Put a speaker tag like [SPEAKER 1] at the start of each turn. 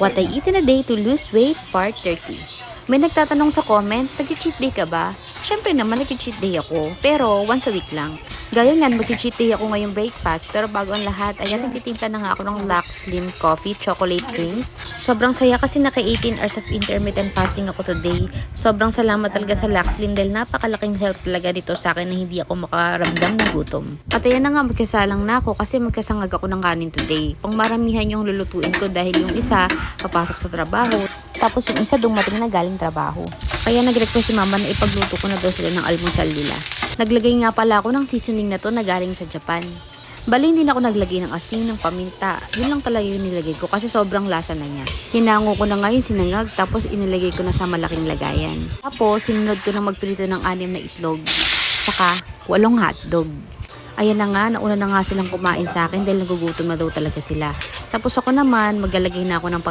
[SPEAKER 1] What I eat in a day to lose weight, part 30. May nagtatanong sa comment, nag-cheat day ka ba? Syempre naman, nag-cheat day ako, pero once a week lang. Gaya nga, mag-cheat day ako ngayong breakfast, pero bago ang lahat, ayan, nagtitimpla na nga ako ng Lux Slim Coffee Chocolate Drink. Sobrang saya kasi naka 18 hours of intermittent fasting ako today. Sobrang salamat talaga sa Lux Slim dahil napakalaking help talaga dito sa akin na hindi ako makaramdam ng gutom. At ayan na nga, magkasalang na ako kasi magkasangag ako ng kanin today. Pangmaramihan yung lulutuin ko dahil yung isa, papasok sa trabaho. Tapos yung isa dumating na galing trabaho. Kaya nag-request si mama na ipagluto ko na daw sila ng almusal nila. Naglagay nga pala ako ng seasoning na to na galing sa Japan. Bali, hindi na ako naglagay ng asin, ng paminta. Yun lang talaga yung nilagay ko kasi sobrang lasa na niya. Hinango ko na nga yung sinangag tapos inilagay ko na sa malaking lagayan. Tapos sinunod ko na magprito ng 6 na itlog. Saka 8 hotdog. Ayan na nga, nauna na nga silang kumain sa akin dahil nagugutom na daw talaga sila. Tapos ako naman, maglalagay na ako ng